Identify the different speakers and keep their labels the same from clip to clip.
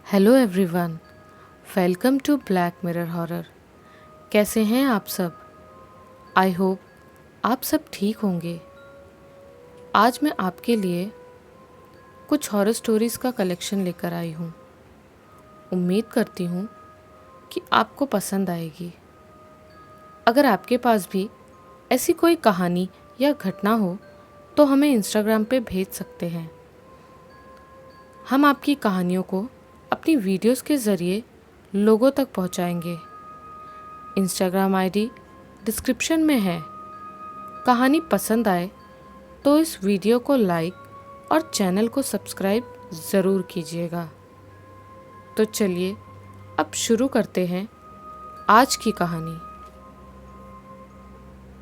Speaker 1: Hello everyone, welcome to black mirror horror. कैसे हैं आप सब? आई होप आप सब ठीक होंगे। आज मैं आपके लिए कुछ हॉरर स्टोरीज़ का कलेक्शन लेकर आई हूँ। उम्मीद करती हूँ कि आपको पसंद आएगी। अगर आपके पास भी ऐसी कोई कहानी या घटना हो तो हमें इंस्टाग्राम पे भेज सकते हैं। हम आपकी कहानियों को अपनी वीडियोस के ज़रिए लोगों तक पहुंचाएंगे। इंस्टाग्राम आईडी डिस्क्रिप्शन में है। कहानी पसंद आए तो इस वीडियो को लाइक और चैनल को सब्सक्राइब ज़रूर कीजिएगा। तो चलिए अब शुरू करते हैं आज की कहानी।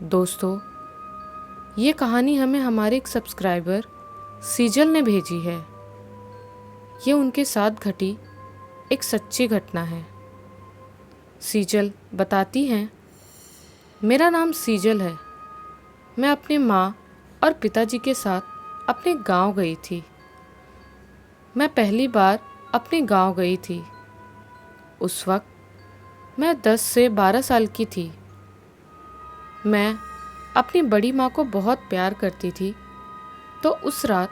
Speaker 1: दोस्तों, ये कहानी हमें हमारे एक सब्सक्राइबर सीजल ने भेजी है। ये उनके साथ घटी एक सच्ची घटना है। सीजल बताती हैं, मेरा नाम सीजल है। मैं अपनी माँ और पिताजी के साथ अपने गांव गई थी। मैं पहली बार अपने गांव गई थी। उस वक्त मैं 10 से 12 साल की थी। मैं अपनी बड़ी माँ को बहुत प्यार करती थी, तो उस रात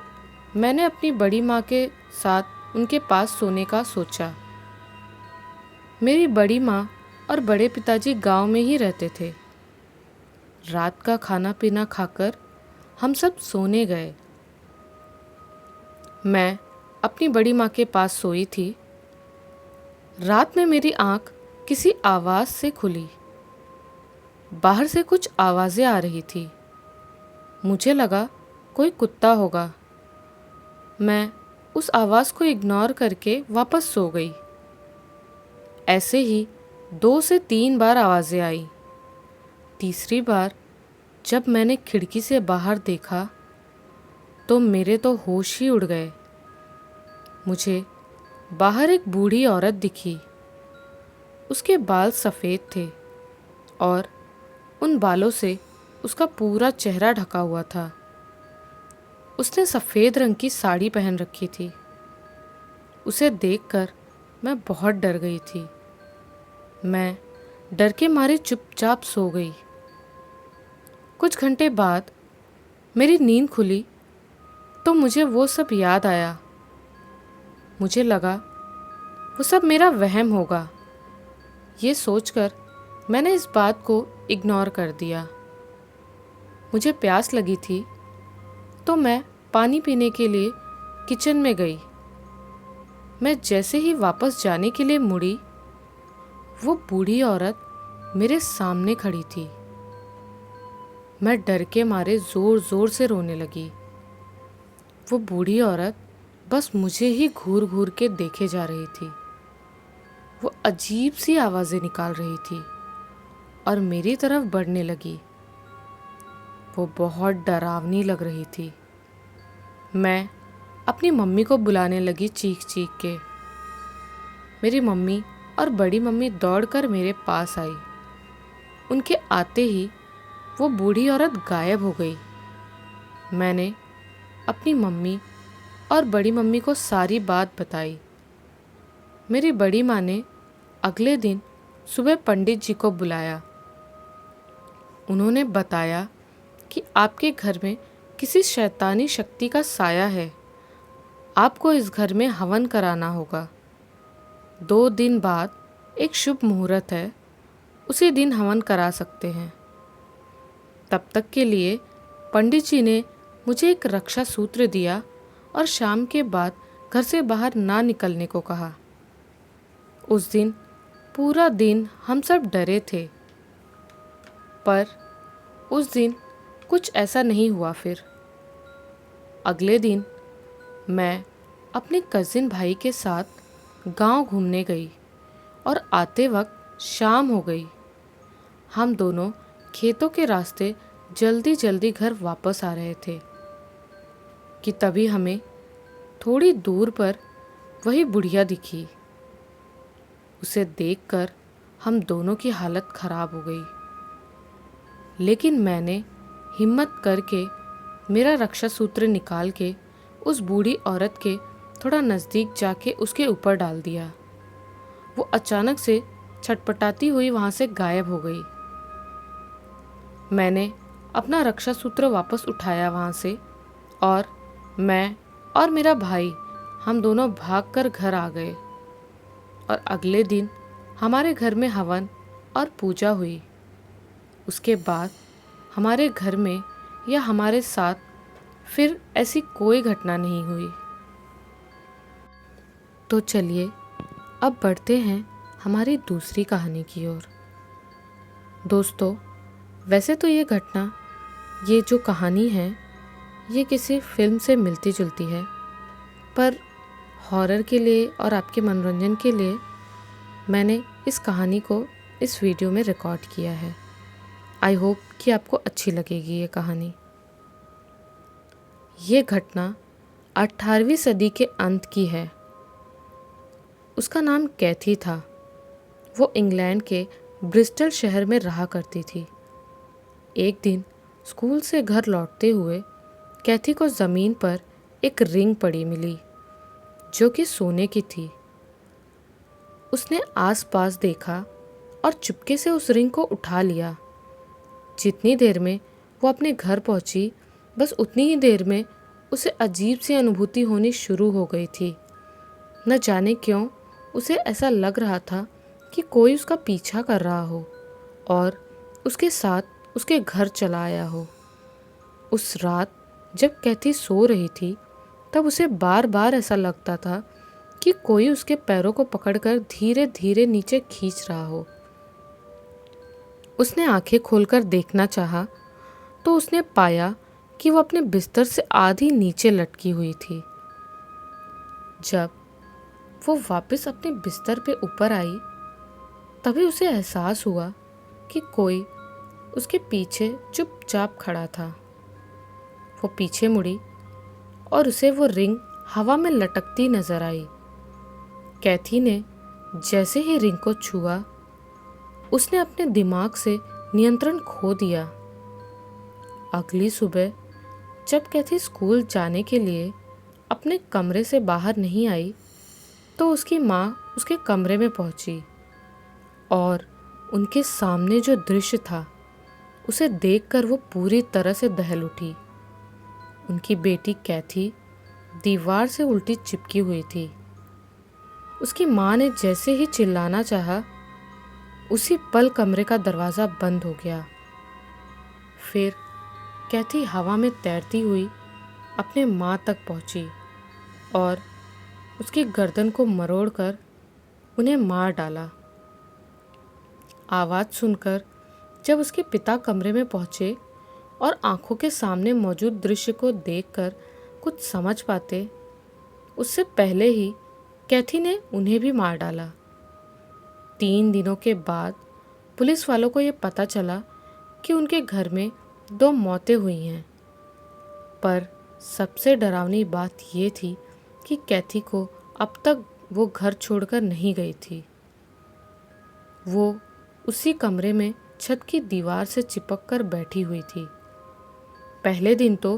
Speaker 1: मैंने अपनी बड़ी माँ के साथ उनके पास सोने का सोचा। मेरी बड़ी माँ और बड़े पिताजी गांव में ही रहते थे। रात का खाना पीना खाकर हम सब सोने गए। मैं अपनी बड़ी माँ के पास सोई थी। रात में मेरी आँख किसी आवाज़ से खुली। बाहर से कुछ आवाज़ें आ रही थी। मुझे लगा कोई कुत्ता होगा। मैं उस आवाज़ को इग्नोर करके वापस सो गई। ऐसे ही 2 से 3 बार आवाज़ें आई। तीसरी बार जब मैंने खिड़की से बाहर देखा तो मेरे तो होश ही उड़ गए। मुझे बाहर एक बूढ़ी औरत दिखी। उसके बाल सफ़ेद थे और उन बालों से उसका पूरा चेहरा ढका हुआ था। उसने सफ़ेद रंग की साड़ी पहन रखी थी। उसे देखकर मैं बहुत डर गई थी। मैं डर के मारे चुपचाप सो गई। कुछ घंटे बाद मेरी नींद खुली तो मुझे वो सब याद आया। मुझे लगा वो सब मेरा वहम होगा। ये सोचकर मैंने इस बात को इग्नोर कर दिया। मुझे प्यास लगी थी तो मैं पानी पीने के लिए किचन में गई। मैं जैसे ही वापस जाने के लिए मुड़ी, वो बूढ़ी औरत मेरे सामने खड़ी थी। मैं डर के मारे ज़ोर ज़ोर से रोने लगी। वो बूढ़ी औरत बस मुझे ही घूर घूर के देखे जा रही थी। वो अजीब सी आवाज़ें निकाल रही थी और मेरी तरफ बढ़ने लगी। वो बहुत डरावनी लग रही थी। मैं अपनी मम्मी को बुलाने लगी चीख चीख के। मेरी मम्मी और बड़ी मम्मी दौड़कर मेरे पास आई। उनके आते ही वो बूढ़ी औरत गायब हो गई। मैंने अपनी मम्मी और बड़ी मम्मी को सारी बात बताई। मेरी बड़ी माँ ने अगले दिन सुबह पंडित जी को बुलाया। उन्होंने बताया कि आपके घर में किसी शैतानी शक्ति का साया है। आपको इस घर में हवन कराना होगा। 2 दिन बाद एक शुभ मुहूर्त है, उसी दिन हवन करा सकते हैं। तब तक के लिए पंडित जी ने मुझे एक रक्षा सूत्र दिया और शाम के बाद घर से बाहर ना निकलने को कहा। उस दिन पूरा दिन हम सब डरे थे, पर उस दिन कुछ ऐसा नहीं हुआ। फिर अगले दिन मैं अपने कज़िन भाई के साथ गांव घूमने गई और आते वक्त शाम हो गई। हम दोनों खेतों के रास्ते जल्दी जल्दी घर वापस आ रहे थे कि तभी हमें थोड़ी दूर पर वही बुढ़िया दिखी। उसे देखकर हम दोनों की हालत खराब हो गई। लेकिन मैंने हिम्मत करके मेरा रक्षा सूत्र निकाल के उस बूढ़ी औरत के थोड़ा नज़दीक जाके उसके ऊपर डाल दिया। वो अचानक से छटपटाती हुई वहाँ से गायब हो गई। मैंने अपना रक्षा सूत्र वापस उठाया वहाँ से, और मैं और मेरा भाई हम दोनों भागकर घर आ गए। और अगले दिन हमारे घर में हवन और पूजा हुई। उसके बाद हमारे घर में या हमारे साथ फिर ऐसी कोई घटना नहीं हुई। तो चलिए अब बढ़ते हैं हमारी दूसरी कहानी की ओर। दोस्तों, वैसे तो ये घटना, ये जो कहानी है, ये किसी फिल्म से मिलती जुलती है, पर हॉरर के लिए और आपके मनोरंजन के लिए मैंने इस कहानी को इस वीडियो में रिकॉर्ड किया है। आई होप कि आपको अच्छी लगेगी ये कहानी। ये घटना 18वीं सदी के अंत की है। उसका नाम कैथी था। वो इंग्लैंड के ब्रिस्टल शहर में रहा करती थी। एक दिन स्कूल से घर लौटते हुए कैथी को ज़मीन पर एक रिंग पड़ी मिली, जो कि सोने की थी। उसने आसपास देखा और चुपके से उस रिंग को उठा लिया। जितनी देर में वो अपने घर पहुंची, बस उतनी ही देर में उसे अजीब सी अनुभूति होनी शुरू हो गई थी। न जाने क्यों उसे ऐसा लग रहा था कि कोई उसका पीछा कर रहा हो और उसके साथ उसके घर चला आया हो। उस रात जब कैथी सो रही थी, तब उसे बार बार ऐसा लगता था कि कोई उसके पैरों को पकड़कर धीरे धीरे नीचे खींच रहा हो। उसने आंखें खोलकर देखना चाहा तो उसने पाया कि वो अपने बिस्तर से आधी नीचे लटकी हुई थी। जब वो वापस अपने बिस्तर पे ऊपर आई, तभी उसे एहसास हुआ कि कोई उसके पीछे चुपचाप खड़ा था। वो पीछे मुड़ी और उसे वो रिंग हवा में लटकती नजर आई। कैथी ने जैसे ही रिंग को छुआ, उसने अपने दिमाग से नियंत्रण खो दिया। अगली सुबह जब कैथी स्कूल जाने के लिए अपने कमरे से बाहर नहीं आई, तो उसकी माँ उसके कमरे में पहुंची और उनके सामने जो दृश्य था, उसे देखकर वो पूरी तरह से दहल उठी। उनकी बेटी कैथी दीवार से उल्टी चिपकी हुई थी। उसकी माँ ने जैसे ही चिल्लाना चाहा, उसी पल कमरे का दरवाज़ा बंद हो गया। फिर कैथी हवा में तैरती हुई अपने माँ तक पहुँची और उसकी गर्दन को मरोड़कर उन्हें मार डाला। आवाज़ सुनकर जब उसके पिता कमरे में पहुँचे और आंखों के सामने मौजूद दृश्य को देखकर कुछ समझ पाते, उससे पहले ही कैथी ने उन्हें भी मार डाला। 3 दिनों के बाद पुलिस वालों को ये पता चला कि उनके घर में 2 मौतें हुई हैं। पर सबसे डरावनी बात ये थी कि कैथी को अब तक वो घर छोड़कर नहीं गई थी। वो उसी कमरे में छत की दीवार से चिपक कर बैठी हुई थी। पहले दिन तो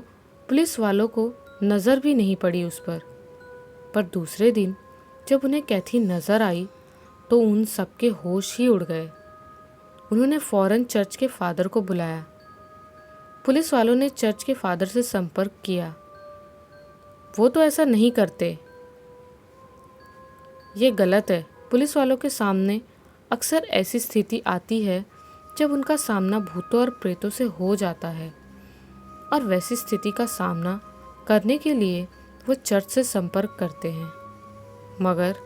Speaker 1: पुलिस वालों को नज़र भी नहीं पड़ी उस पर दूसरे दिन जब उन्हें कैथी नज़र आई तो उन सबके होश ही उड़ गए। उन्होंने फौरन चर्च के फादर को बुलाया। पुलिस वालों ने चर्च के फादर से संपर्क किया। वो तो ऐसा नहीं करते, ये गलत है। पुलिस वालों के सामने अक्सर ऐसी स्थिति आती है जब उनका सामना भूतों और प्रेतों से हो जाता है, और वैसी स्थिति का सामना करने के लिए वो चर्च से संपर्क करते हैं। मगर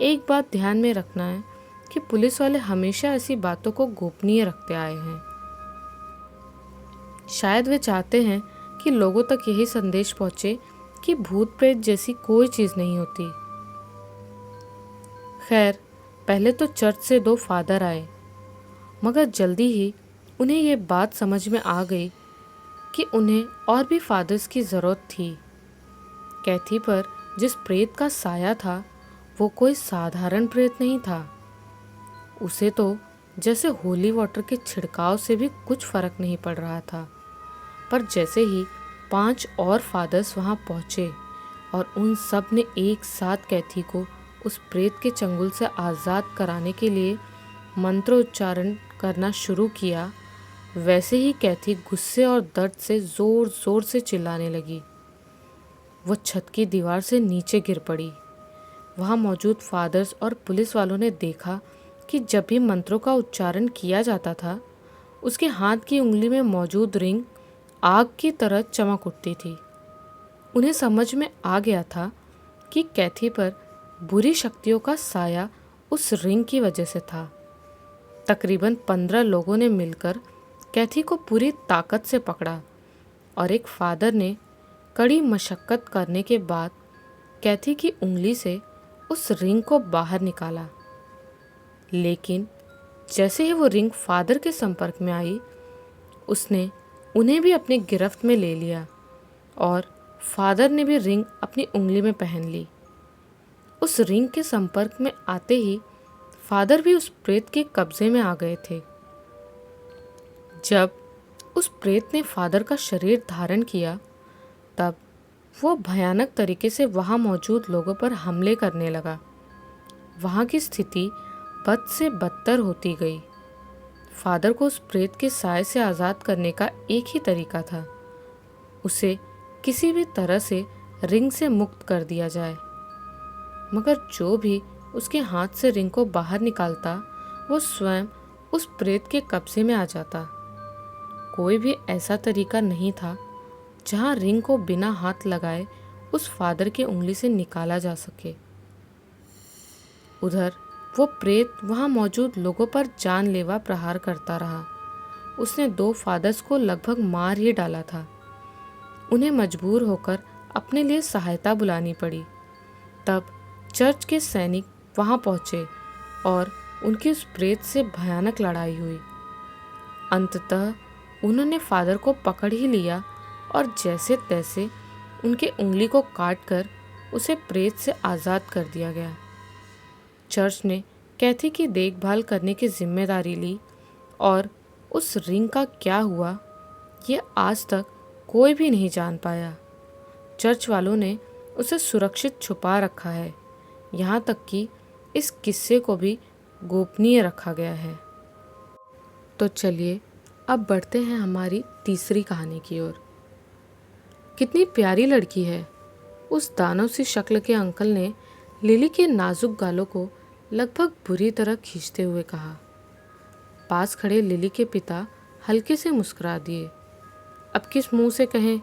Speaker 1: एक बात ध्यान में रखना है कि पुलिस वाले हमेशा ऐसी बातों को गोपनीय रखते आए हैं। शायद वे चाहते हैं कि लोगों तक यही संदेश पहुंचे कि भूत प्रेत जैसी कोई चीज़ नहीं होती। खैर, पहले तो चर्च से 2 फादर आए, मगर जल्दी ही उन्हें ये बात समझ में आ गई कि उन्हें और भी फादर्स की ज़रूरत थी। कैथी पर जिस प्रेत का साया था, वो कोई साधारण प्रेत नहीं था। उसे तो जैसे होली वाटर के छिड़काव से भी कुछ फर्क नहीं पड़ रहा था। पर जैसे ही 5 और फादर्स वहाँ पहुँचे और उन सब ने एक साथ कैथी को उस प्रेत के चंगुल से आज़ाद कराने के लिए मंत्रोच्चारण करना शुरू किया, वैसे ही कैथी गुस्से और दर्द से ज़ोर ज़ोर से चिल्लाने लगी। वो छत की दीवार से नीचे गिर पड़ी। वहाँ मौजूद फादर्स और पुलिस वालों ने देखा कि जब भी मंत्रों का उच्चारण किया जाता था, उसके हाथ की उंगली में मौजूद रिंग आग की तरह चमक उठती थी। उन्हें समझ में आ गया था कि कैथी पर बुरी शक्तियों का साया उस रिंग की वजह से था। तकरीबन 15 लोगों ने मिलकर कैथी को पूरी ताकत से पकड़ा और एक फादर ने कड़ी मशक्कत करने के बाद कैथी की उंगली से उस रिंग को बाहर निकाला। लेकिन जैसे ही वो रिंग फादर के संपर्क में आई, उसने उन्हें भी अपनी गिरफ्त में ले लिया और फादर ने भी रिंग अपनी उंगली में पहन ली। उस रिंग के संपर्क में आते ही फादर भी उस प्रेत के कब्जे में आ गए थे। जब उस प्रेत ने फादर का शरीर धारण किया, तब वो भयानक तरीके से वहाँ मौजूद लोगों पर हमले करने लगा। वहाँ की स्थिति बद से बदतर होती गई। फादर को उस प्रेत के साए से आज़ाद करने का एक ही तरीका था, उसे किसी भी तरह से रिंग से मुक्त कर दिया जाए। मगर जो भी उसके हाथ से रिंग को बाहर निकालता, वो स्वयं उस प्रेत के कब्जे में आ जाता। कोई भी ऐसा तरीका नहीं था जहाँ रिंग को बिना हाथ लगाए उस फादर की उंगली से निकाला जा सके। उधर वो प्रेत वहाँ मौजूद लोगों पर जानलेवा प्रहार करता रहा। उसने 2 फादर्स को लगभग मार ही डाला था। उन्हें मजबूर होकर अपने लिए सहायता बुलानी पड़ी। तब चर्च के सैनिक वहाँ पहुँचे और उनकी उस प्रेत से भयानक लड़ाई हुई। अंततः उन्होंने फादर को पकड़ ही लिया और जैसे तैसे उनके उंगली को काटकर उसे प्रेत से आज़ाद कर दिया गया। चर्च ने कैथी की देखभाल करने की जिम्मेदारी ली और उस रिंग का क्या हुआ, ये आज तक कोई भी नहीं जान पाया। चर्च वालों ने उसे सुरक्षित छुपा रखा है, यहाँ तक कि इस किस्से को भी गोपनीय रखा गया है। तो चलिए अब बढ़ते हैं हमारी तीसरी कहानी की ओर। कितनी प्यारी लड़की है, उस दानव सी शक्ल के अंकल ने लिली के नाजुक गालों को लगभग बुरी तरह खींचते हुए कहा। पास खड़े लिली के पिता हल्के से मुस्कुरा दिए। अब किस मुंह से कहें,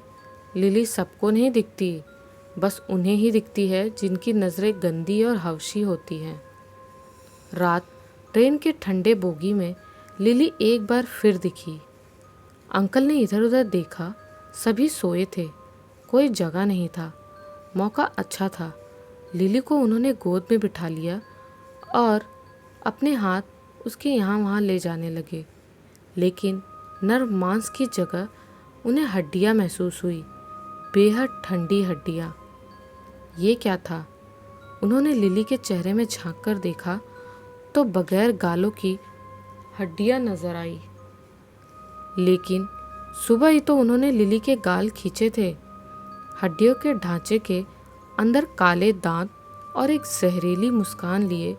Speaker 1: लिली सबको नहीं दिखती, बस उन्हें ही दिखती है जिनकी नज़रें गंदी और हवशी होती हैं। रात ट्रेन के ठंडे बोगी में लिली एक बार फिर दिखी। अंकल ने इधर उधर देखा, सभी सोए थे, कोई जगह नहीं था। मौका अच्छा था। लिली को उन्होंने गोद में बिठा लिया और अपने हाथ उसके यहाँ वहाँ ले जाने लगे। लेकिन नर्म मांस की जगह उन्हें हड्डियाँ महसूस हुई, बेहद ठंडी हड्डियाँ। ये क्या था? उन्होंने लिली के चेहरे में झांक कर देखा तो बगैर गालों की हड्डियाँ नजर आई। लेकिन सुबह ही तो उन्होंने लिली के गाल खींचे थे। हड्डियों के ढांचे के अंदर काले दांत और एक जहरीली मुस्कान लिए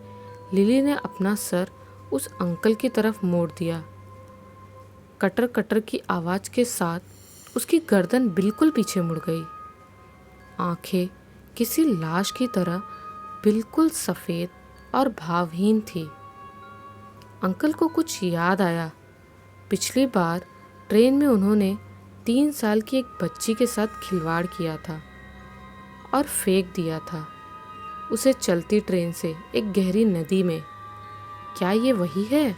Speaker 1: लिली ने अपना सर उस अंकल की तरफ मोड़ दिया। कटर कटर की आवाज़ के साथ उसकी गर्दन बिल्कुल पीछे मुड़ गई। आंखें किसी लाश की तरह बिल्कुल सफ़ेद और भावहीन थी। अंकल को कुछ याद आया। पिछली बार ट्रेन में उन्होंने 3 साल की एक बच्ची के साथ खिलवाड़ किया था और फेंक दिया था उसे चलती ट्रेन से एक गहरी नदी में। क्या ये वही है?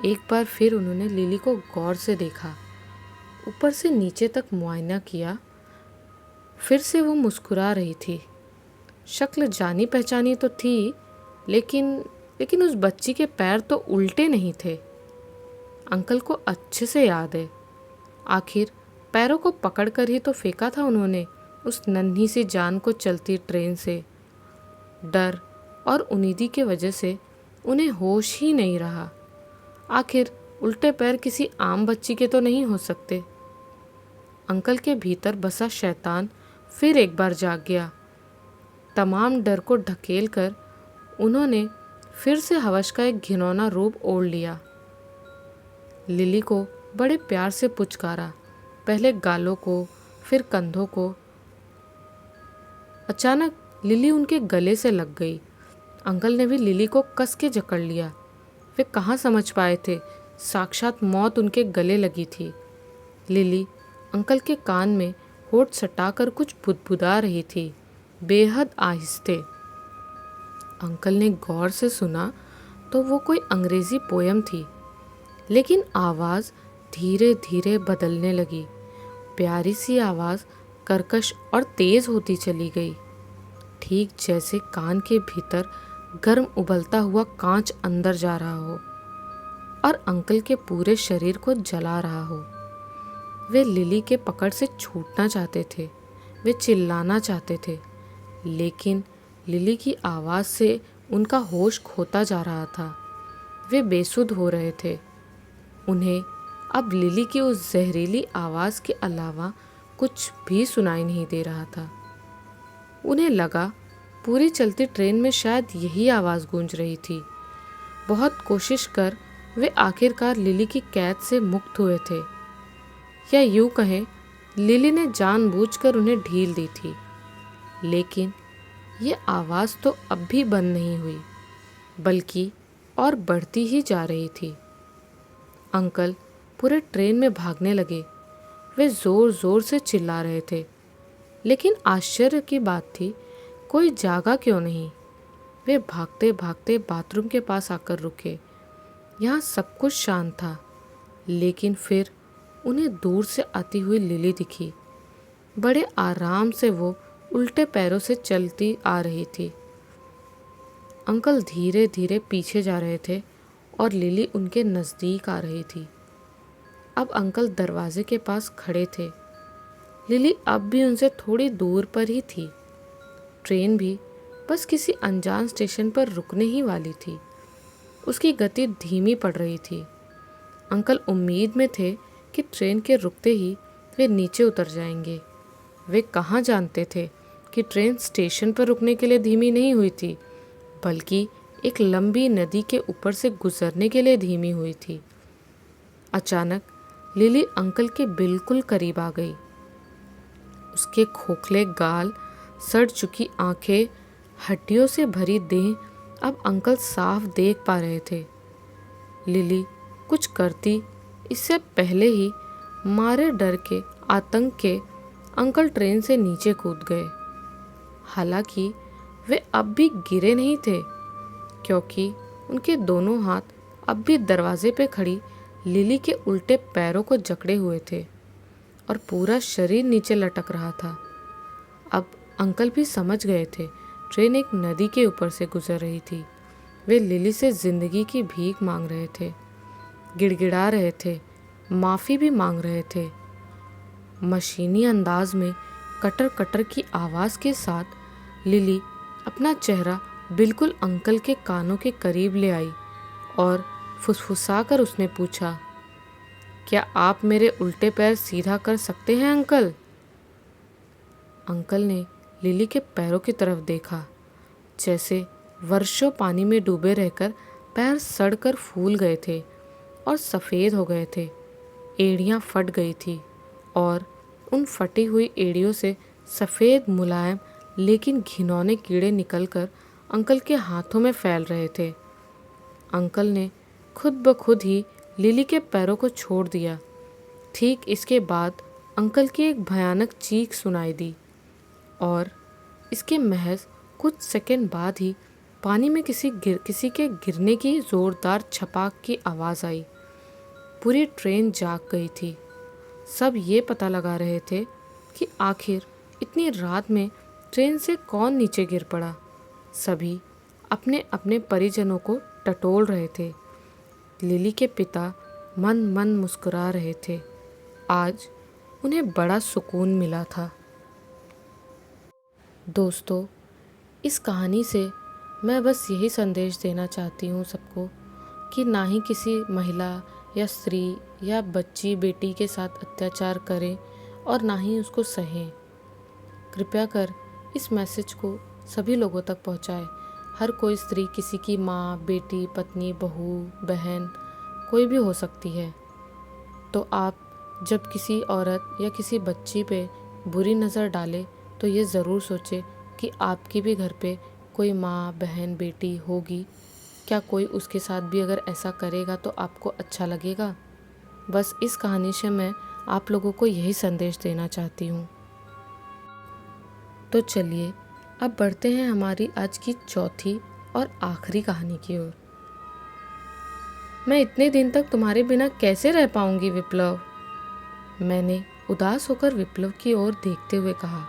Speaker 1: एक बार फिर उन्होंने लिली को गौर से देखा, ऊपर से नीचे तक मुआयना किया। फिर से वो मुस्कुरा रही थी। शक्ल जानी पहचानी तो थी, लेकिन उस बच्ची के पैर तो उल्टे नहीं थे। अंकल को अच्छे से याद है, आखिर पैरों को पकड़कर ही तो फेंका था उन्होंने उस नन्ही सी जान को चलती ट्रेन से। डर और उम्मीदी की वजह से उन्हें होश ही नहीं रहा। आखिर उल्टे पैर किसी आम बच्ची के तो नहीं हो सकते। अंकल के भीतर बसा शैतान फिर एक बार जाग गया। तमाम डर को ढकेल कर उन्होंने फिर से हवस का एक घिनौना रूप ओढ़ लिया। लिली को बड़े प्यार से पुचकारा, पहले गालों को, फिर कंधों को। अचानक लिली उनके गले से लग गई। अंकल ने भी लिली को कस के जकड़ लिया। वे कहाँ समझ पाए थे, साक्षात मौत उनके गले लगी थी। लिली अंकल के कान में होठ सटाकर कुछ बुदबुदा रही थी, बेहद आहिस्ते। अंकल ने गौर से सुना तो वो कोई अंग्रेजी पोयम थी, लेकिन आवाज़ धीरे धीरे बदलने लगी। प्यारी सी आवाज़ कर्कश और तेज़ होती चली गई, ठीक जैसे कान के भीतर गर्म उबलता हुआ कांच अंदर जा रहा हो और अंकल के पूरे शरीर को जला रहा हो। वे लिली के पकड़ से छूटना चाहते थे, वे चिल्लाना चाहते थे, लेकिन लिली की आवाज़ से उनका होश खोता जा रहा था। वे बेसुध हो रहे थे। उन्हें अब लिली की उस जहरीली आवाज़ के अलावा कुछ भी सुनाई नहीं दे रहा था। उन्हें लगा पूरी चलती ट्रेन में शायद यही आवाज़ गूंज रही थी। बहुत कोशिश कर वे आखिरकार लिली की कैद से मुक्त हुए थे, या यूँ कहें लिली ने जानबूझकर उन्हें ढील दी थी। लेकिन ये आवाज़ तो अब भी बंद नहीं हुई, बल्कि और बढ़ती ही जा रही थी। अंकल पूरे ट्रेन में भागने लगे। वे ज़ोर ज़ोर से चिल्ला रहे थे, लेकिन आश्चर्य की बात थी, कोई जागा क्यों नहीं। वे भागते भागते बाथरूम के पास आकर रुके। यहाँ सब कुछ शांत था, लेकिन फिर उन्हें दूर से आती हुई लिली दिखी। बड़े आराम से वो उल्टे पैरों से चलती आ रही थी। अंकल धीरे धीरे पीछे जा रहे थे और लिली उनके नज़दीक आ रही थी। अब अंकल दरवाजे के पास खड़े थे। लिली अब भी उनसे थोड़ी दूर पर ही थी। ट्रेन भी बस किसी अनजान स्टेशन पर रुकने ही वाली थी। उसकी गति धीमी पड़ रही थी। अंकल उम्मीद में थे कि ट्रेन के रुकते ही वे नीचे उतर जाएंगे। वे कहाँ जानते थे कि ट्रेन स्टेशन पर रुकने के लिए धीमी नहीं हुई थी, बल्कि एक लंबी नदी के ऊपर से गुजरने के लिए धीमी हुई थी। अचानक लिली अंकल के बिल्कुल करीब आ गई। उसके खोखले गाल, सड़ चुकी आंखें, हड्डियों से भरी देह अब अंकल साफ देख पा रहे थे। लिली कुछ करती इससे पहले ही मारे डर के, आतंक के अंकल ट्रेन से नीचे कूद गए। हालांकि वे अब भी गिरे नहीं थे, क्योंकि उनके दोनों हाथ अब भी दरवाजे पे खड़ी लिली के उल्टे पैरों को जकड़े हुए थे और पूरा शरीर नीचे लटक रहा था। अब अंकल भी समझ गए थे, ट्रेन एक नदी के ऊपर से गुजर रही थी। वे लिली से ज़िंदगी की भीख मांग रहे थे, गिड़गिड़ा रहे थे, माफ़ी भी मांग रहे थे। मशीनी अंदाज में कटर कटर की आवाज़ के साथ लिली अपना चेहरा बिल्कुल अंकल के कानों के करीब ले आई और फुसफुसाकर उसने पूछा, क्या आप मेरे उल्टे पैर सीधा कर सकते हैं अंकल? अंकल ने लिली के पैरों की तरफ देखा, जैसे वर्षों पानी में डूबे रहकर पैर सड़कर फूल गए थे और सफ़ेद हो गए थे। एड़ियाँ फट गई थी और उन फटी हुई एड़ियों से सफ़ेद मुलायम लेकिन घिनौने कीड़े निकलकर अंकल के हाथों में फैल रहे थे। अंकल ने खुद ब खुद ही लिली के पैरों को छोड़ दिया। ठीक इसके बाद अंकल की एक भयानक चीख सुनाई दी और इसके महज कुछ सेकंड बाद ही पानी में किसी के गिरने की ज़ोरदार छपाक की आवाज़ आई। पूरी ट्रेन जाग गई थी। सब ये पता लगा रहे थे कि आखिर इतनी रात में ट्रेन से कौन नीचे गिर पड़ा। सभी अपने अपने परिजनों को टटोल रहे थे। लिली के पिता मन मन मुस्कुरा रहे थे। आज उन्हें बड़ा सुकून मिला था। दोस्तों, इस कहानी से मैं बस यही संदेश देना चाहती हूँ सबको कि ना ही किसी महिला या स्त्री या बच्ची बेटी के साथ अत्याचार करें और ना ही उसको सहें। कृपया कर इस मैसेज को सभी लोगों तक पहुंचाए। हर कोई स्त्री किसी की माँ, बेटी, पत्नी, बहू, बहन कोई भी हो सकती है। तो आप जब किसी औरत या किसी बच्ची पे बुरी नज़र डाले तो ये ज़रूर सोचे कि आपकी भी घर पे कोई माँ, बहन, बेटी होगी। क्या कोई उसके साथ भी अगर ऐसा करेगा तो आपको अच्छा लगेगा? बस इस कहानी से मैं आप लोगों को यही संदेश देना चाहती हूँ। तो चलिए अब बढ़ते हैं हमारी आज की चौथी और आखिरी कहानी की ओर। मैं इतने दिन तक तुम्हारे बिना कैसे रह पाऊंगी विप्लव? मैंने उदास होकर विप्लव की ओर देखते हुए कहा।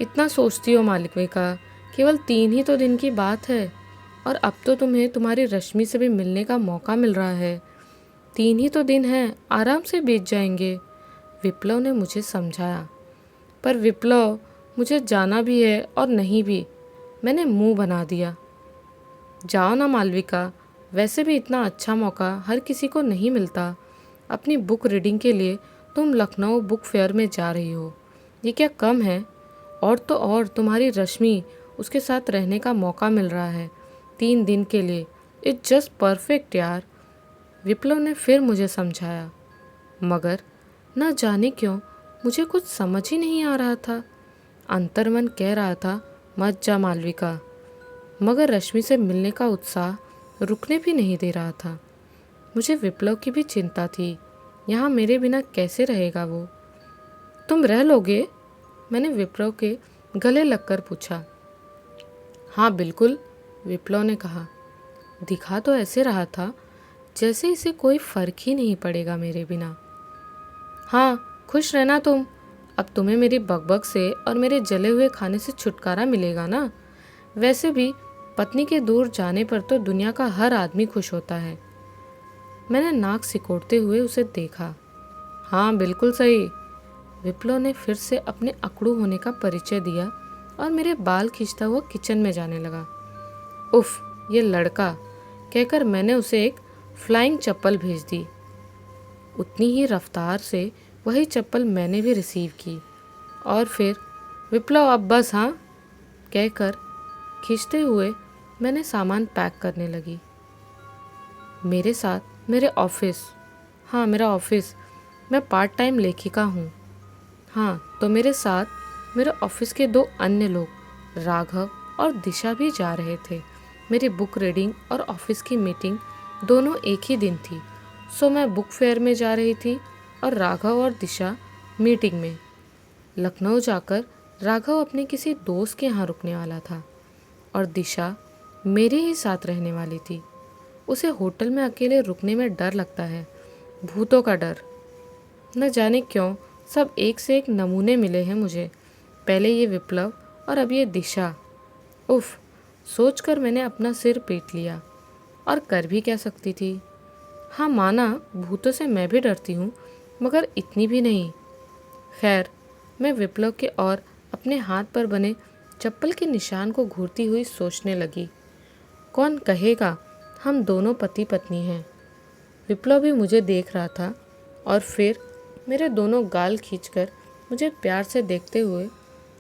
Speaker 1: इतना सोचती हो मालविका, केवल 3 ही तो दिन की बात है और अब तो तुम्हें तुम्हारी रश्मि से भी मिलने का मौका मिल रहा है। 3 ही तो दिन हैं, आराम से बीत जाएंगे, विप्लव ने मुझे समझाया। पर विप्लव, मुझे जाना भी है और नहीं भी, मैंने मुंह बना दिया। जाओ ना मालविका, वैसे भी इतना अच्छा मौका हर किसी को नहीं मिलता। अपनी बुक रीडिंग के लिए तुम लखनऊ बुक फेयर में जा रही हो, ये क्या कम है? और तो और तुम्हारी रश्मि, उसके साथ रहने का मौका मिल रहा है 3 दिन के लिए। इट्स जस्ट परफेक्ट यार, विप्लव ने फिर मुझे समझाया। मगर न जाने क्यों मुझे कुछ समझ ही नहीं आ रहा था। अंतर्मन कह रहा था मत जा मालविका, मगर रश्मि से मिलने का उत्साह रुकने भी नहीं दे रहा था। मुझे विप्लव की भी चिंता थी, यहाँ मेरे बिना कैसे रहेगा वो। तुम रह लोगे? मैंने विप्लव के गले लगकर पूछा। हाँ बिल्कुल, विप्लव ने कहा। दिखा तो ऐसे रहा था जैसे इसे कोई फर्क ही नहीं पड़ेगा मेरे बिना। हाँ खुश रहना तुम, अब तुम्हें मेरी बकबक से और मेरे जले हुए खाने से छुटकारा मिलेगा ना। वैसे भी पत्नी के दूर जाने पर तो दुनिया का हर आदमी खुश होता है। मैंने नाक सिकोड़ते हुए उसे देखा। हाँ बिल्कुल सही, विप्लव ने फिर से अपने अकड़ू होने का परिचय दिया और मेरे बाल खींचता हुआ किचन में जाने लगा। उफ, ये लड़का, कहकर मैंने उसे एक फ्लाइंग चप्पल भेज दी। उतनी ही रफ्तार से वही चप्पल मैंने भी रिसीव की और फिर विप्लव अब बस हाँ, कहकर खींचते हुए मैंने सामान पैक करने लगी। मेरे साथ मेरे ऑफिस, हाँ मेरा ऑफिस, मैं पार्ट टाइम लेखिका हूँ। हाँ तो मेरे साथ मेरे ऑफिस के 2 अन्य लोग राघव और दिशा भी जा रहे थे। मेरी बुक रीडिंग और ऑफिस की मीटिंग दोनों एक ही दिन थी, सो मैं बुक फेयर में जा रही थी और राघव और दिशा मीटिंग में। लखनऊ जाकर राघव अपने किसी दोस्त के यहाँ रुकने वाला था और दिशा मेरे ही साथ रहने वाली थी। उसे होटल में अकेले रुकने में डर लगता है, भूतों का डर। न जाने क्यों सब एक से एक नमूने मिले हैं मुझे, पहले ये विप्लव और अब ये दिशा। उफ, सोचकर मैंने अपना सिर पीट लिया। और कर भी क्या सकती थी। हाँ माना भूतों से मैं भी डरती हूँ, मगर इतनी भी नहीं। खैर, मैं विप्लव के और अपने हाथ पर बने चप्पल के निशान को घूरती हुई सोचने लगी। कौन कहेगा हम दोनों पति पत्नी हैं। विप्लव भी मुझे देख रहा था और फिर मेरे दोनों गाल खींचकर मुझे प्यार से देखते हुए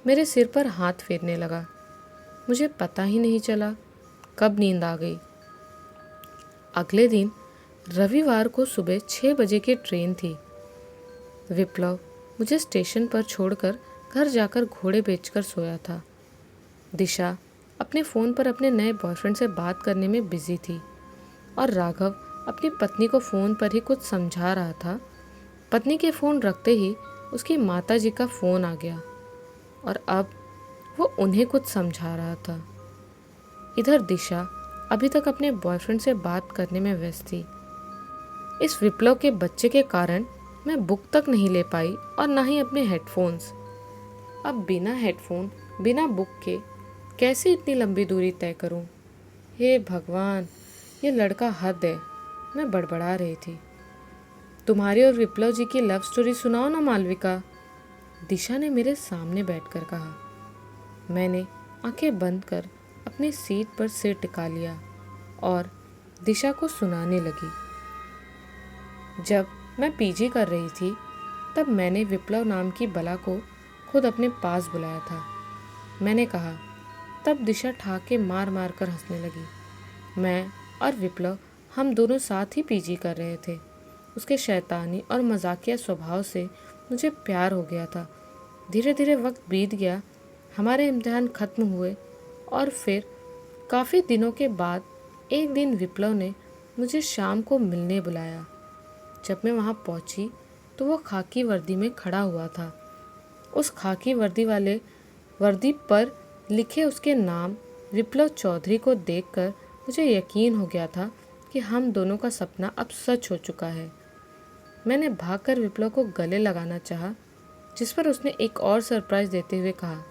Speaker 1: मेरे सिर पर हाथ फेरने लगा। मुझे पता ही नहीं चला कब नींद आ गई। अगले दिन रविवार को सुबह 6 बजे की ट्रेन थी। विप्लव मुझे स्टेशन पर छोड़कर घर जाकर घोड़े बेचकर सोया था। दिशा अपने फ़ोन पर अपने नए बॉयफ्रेंड से बात करने में बिजी थी और राघव अपनी पत्नी को फ़ोन पर ही कुछ समझा रहा था। पत्नी के फ़ोन रखते ही उसकी माताजी का फ़ोन आ गया और अब वो उन्हें कुछ समझा रहा था। इधर दिशा अभी तक अपने बॉयफ्रेंड से बात करने में व्यस्त थी। इस विप्लव के बच्चे के कारण मैं बुक तक नहीं ले पाई और ना ही अपने हेडफोन्स। अब बिना हेडफोन, बिना बुक के कैसे इतनी लंबी दूरी तय करूं? हे भगवान, ये लड़का हद है, मैं बड़बड़ा रही थी। तुम्हारी और विप्लव जी की लव स्टोरी सुनाओ ना मालविका, दिशा ने मेरे सामने बैठकर कहा। मैंने आंखें बंद कर अपनी सीट पर सिर टिका लिया और दिशा को सुनाने लगी। जब मैं पीजी कर रही थी तब मैंने विप्लव नाम की बला को खुद अपने पास बुलाया था, मैंने कहा। तब दिशा ठहाके मार मार कर हंसने लगी। मैं और विप्लव, हम दोनों साथ ही पीजी कर रहे थे। उसके शैतानी और मजाकिया स्वभाव से मुझे प्यार हो गया था। धीरे धीरे वक्त बीत गया, हमारे इम्तिहान ख़त्म हुए और फिर काफ़ी दिनों के बाद एक दिन विप्लव ने मुझे शाम को मिलने बुलाया। जब मैं वहाँ पहुँची तो वो खाकी वर्दी में खड़ा हुआ था। उस खाकी वर्दी पर लिखे उसके नाम विप्लव चौधरी को देखकर मुझे यकीन हो गया था कि हम दोनों का सपना अब सच हो चुका है। मैंने भागकर विप्लव को गले लगाना चाहा, जिस पर उसने एक और सरप्राइज़ देते हुए कहा,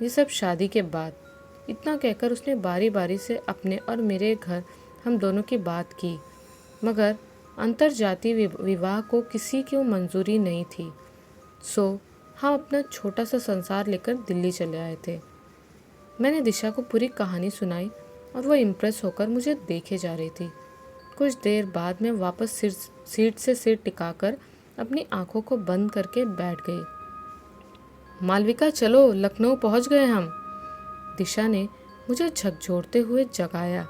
Speaker 1: ये सब शादी के बाद। इतना कहकर उसने बारी बारी से अपने और मेरे घर हम दोनों की बात की, मगर अंतरजातीय विवाह को किसी को मंजूरी नहीं थी। सो हम अपना छोटा सा संसार लेकर दिल्ली चले आए थे। मैंने दिशा को पूरी कहानी सुनाई और वह इम्प्रेस होकर मुझे देखे जा रही थी। कुछ देर बाद मैं वापस सीट से सिर टिकाकर अपनी आंखों को बंद करके बैठ गई। मालविका, चलो, लखनऊ पहुंच गए हम। दिशा ने मुझे झकझोरते हुए जगाया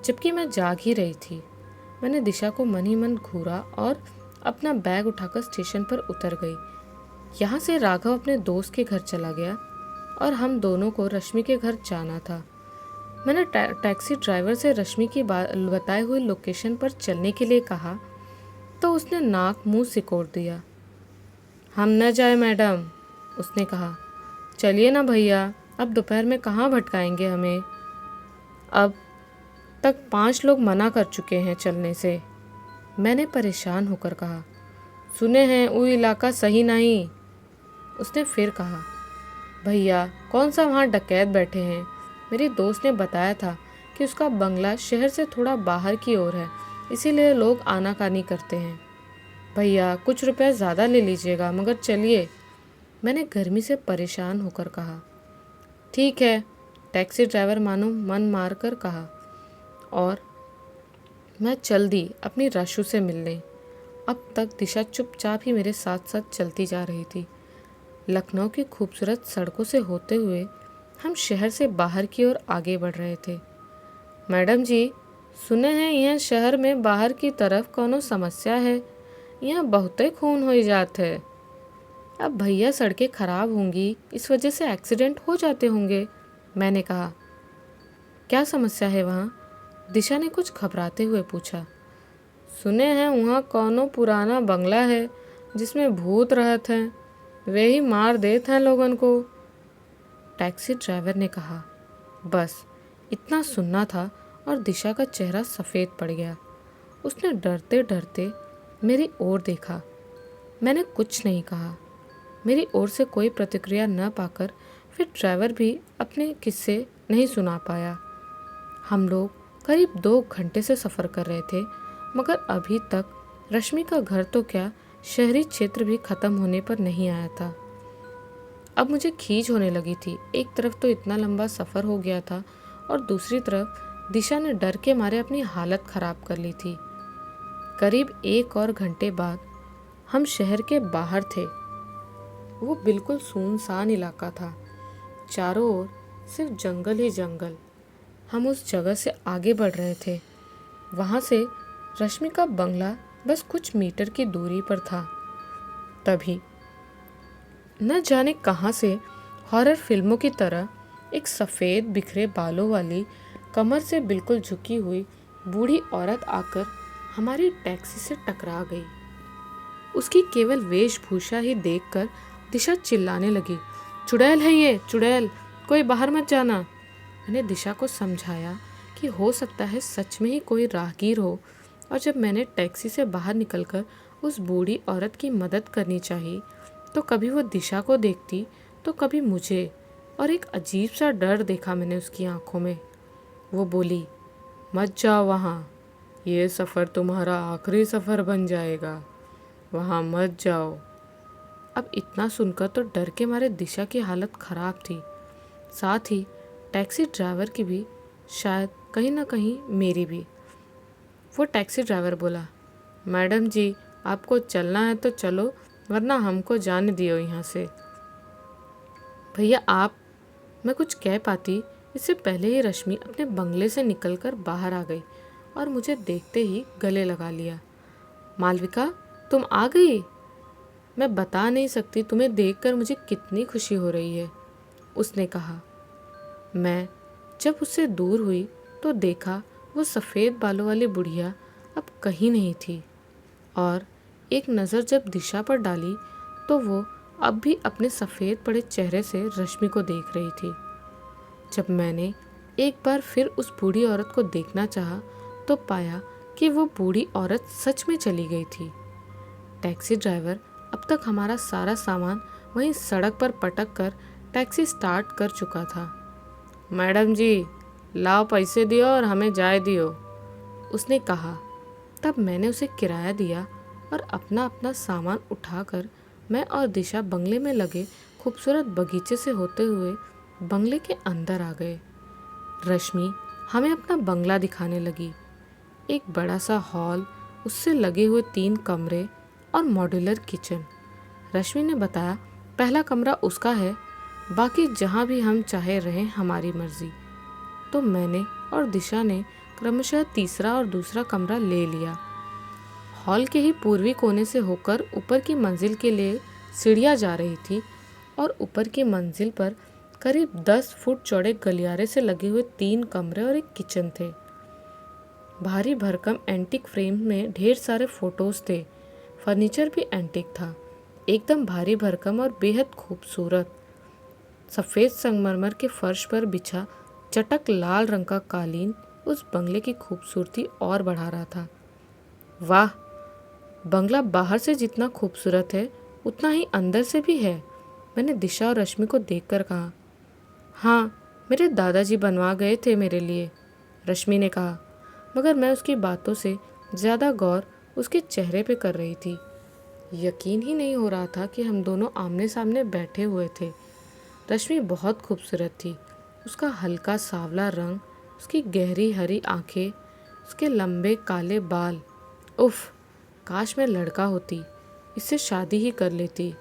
Speaker 1: जबकि मैं जाग ही रही थी। मैंने दिशा को मन ही मन घूरा और अपना बैग उठाकर स्टेशन पर उतर गई। यहाँ से राघव अपने दोस्त के घर चला गया और हम दोनों को रश्मि के घर जाना था। मैंने टैक्सी ड्राइवर से रश्मि की बताए हुए लोकेशन पर चलने के लिए कहा तो उसने नाक मुंह सिकोड़ दिया। हम न जाए मैडम, उसने कहा। चलिए ना भैया, अब दोपहर में कहाँ भटकाएंगे हमें। अब तक 5 लोग मना कर चुके हैं चलने से, मैंने परेशान होकर कहा। सुने हैं वो इलाका सही नहीं, उसने फिर कहा। भैया, कौन सा वहाँ डकैत बैठे हैं। मेरी दोस्त ने बताया था कि उसका बंगला शहर से थोड़ा बाहर की ओर है, इसीलिए लोग आनाकानी करते हैं। भैया, कुछ रुपए ज़्यादा ले लीजिएगा, मगर चलिए, मैंने गर्मी से परेशान होकर कहा। ठीक है, टैक्सी ड्राइवर मानो मन मार कर कहा और मैं चल दी अपनी राशु से मिलने। अब तक दिशा चुपचाप ही मेरे साथ साथ चलती जा रही थी। लखनऊ की खूबसूरत सड़कों से होते हुए हम शहर से बाहर की ओर आगे बढ़ रहे थे। मैडम जी, सुने हैं यहाँ शहर में बाहर की तरफ कोनो समस्या है, यहाँ बहुत ही खून हो जात है। अब भैया, सड़कें खराब होंगी, इस वजह से एक्सीडेंट हो जाते होंगे, मैंने कहा। क्या समस्या है वहाँ? दिशा ने कुछ घबराते हुए पूछा। सुने हैं वहाँ कोनो पुराना बंगला है जिसमें भूत रहते हैं, वे ही मार देते हैं लोगन को, टैक्सी ड्राइवर ने कहा। बस इतना सुनना था और दिशा का चेहरा सफ़ेद पड़ गया। उसने डरते डरते मेरी ओर देखा। मैंने कुछ नहीं कहा। मेरी ओर से कोई प्रतिक्रिया न पाकर फिर ड्राइवर भी अपने किस्से नहीं सुना पाया। हम लोग करीब 2 घंटे से सफ़र कर रहे थे, मगर अभी तक रश्मि का घर तो क्या, शहरी क्षेत्र भी ख़त्म होने पर नहीं आया था। अब मुझे खींच होने लगी थी। एक तरफ तो इतना लंबा सफ़र हो गया था और दूसरी तरफ दिशा ने डर के मारे अपनी हालत ख़राब कर ली थी। करीब 1 और घंटे बाद हम शहर के बाहर थे। वो बिल्कुल सुनसान इलाका था, चारों ओर सिर्फ जंगल ही जंगल। हम उस जगह से आगे बढ़ रहे थे। वहाँ से रश्मि का बंगला बस कुछ मीटर की दूरी पर था। तभी न जाने कहाँ से हॉरर फिल्मों की तरह एक सफ़ेद बिखरे बालों वाली, कमर से बिल्कुल झुकी हुई बूढ़ी औरत आकर हमारी टैक्सी से टकरा गई। उसकी केवल वेशभूषा ही देखकर दिशा चिल्लाने लगी, चुड़ैल है ये, चुड़ैल, कोई बाहर मत जाना। मैंने दिशा को समझाया कि हो सकता है सच में ही कोई राहगीर हो, और जब मैंने टैक्सी से बाहर निकलकर उस बूढ़ी औरत की मदद करनी चाहिए तो कभी वो दिशा को देखती तो कभी मुझे, और एक अजीब सा डर देखा मैंने उसकी आंखों में। वो बोली, मत जाओ वहाँ, ये सफ़र तुम्हारा आखिरी सफ़र बन जाएगा, वहाँ मत जाओ। अब इतना सुनकर तो डर के मारे दिशा की हालत ख़राब थी, साथ ही टैक्सी ड्राइवर की भी, शायद कहीं ना कहीं मेरी भी। वो टैक्सी ड्राइवर बोला, मैडम जी, आपको चलना है तो चलो, वरना हमको जाने दियो यहाँ से। भैया आप, मैं कुछ कह पाती इससे पहले ही रश्मि अपने बंगले से निकलकर बाहर आ गई और मुझे देखते ही गले लगा लिया। मालविका, तुम आ गई? मैं बता नहीं सकती तुम्हें देखकर मुझे कितनी खुशी हो रही है, उसने कहा। मैं जब उससे दूर हुई तो देखा वो सफ़ेद बालों वाली बुढ़िया अब कहीं नहीं थी, और एक नज़र जब दिशा पर डाली तो वो अब भी अपने सफ़ेद पड़े चेहरे से रश्मि को देख रही थी। जब मैंने एक बार फिर उस बूढ़ी औरत को देखना चाहा तो पाया कि वो बूढ़ी औरत सच में चली गई थी। टैक्सी ड्राइवर अब तक हमारा सारा सामान वहीं सड़क पर पटक कर टैक्सी स्टार्ट कर चुका था। मैडम जी, लाओ पैसे दियो और हमें जाए दियो, उसने कहा। तब मैंने उसे किराया दिया और अपना अपना सामान उठाकर मैं और दिशा बंगले में लगे खूबसूरत बगीचे से होते हुए बंगले के अंदर आ गए। रश्मि हमें अपना बंगला दिखाने लगी। एक बड़ा सा हॉल, उससे लगे हुए 3 कमरे और मॉड्यूलर किचन। रश्मि ने बताया पहला कमरा उसका है, बाकी जहाँ भी हम चाहे रहें हमारी मर्जी। तो मैंने और दिशा ने क्रमशः तीसरा और दूसरा कमरा ले लिया। हॉल के ही पूर्वी कोने से होकर ऊपर की मंजिल के लिए सीढ़ियाँ जा रही थी और ऊपर की मंजिल पर करीब 10 फुट चौड़े गलियारे से लगे हुए 3 कमरे और एक किचन थे। भारी भरकम एंटीक फ्रेम में ढेर सारे फोटोज थे। फर्नीचर भी एंटीक था, एकदम भारी भरकम और बेहद खूबसूरत। सफ़ेद संगमरमर के फर्श पर बिछा चटक लाल रंग का कालीन उस बंगले की खूबसूरती और बढ़ा रहा था। वाह, बंगला बाहर से जितना खूबसूरत है उतना ही अंदर से भी है, मैंने दिशा और रश्मि को देखकर कहा। हाँ, मेरे दादाजी बनवा गए थे मेरे लिए, रश्मि ने कहा, मगर मैं उसकी बातों से ज़्यादा गौर उसके चेहरे पे कर रही थी। यकीन ही नहीं हो रहा था कि हम दोनों आमने सामने बैठे हुए थे। रश्मि बहुत खूबसूरत थी। उसका हल्का सांवला रंग, उसकी गहरी हरी आंखें, उसके लंबे काले बाल। उफ, काश मैं लड़का होती, इससे शादी ही कर लेती,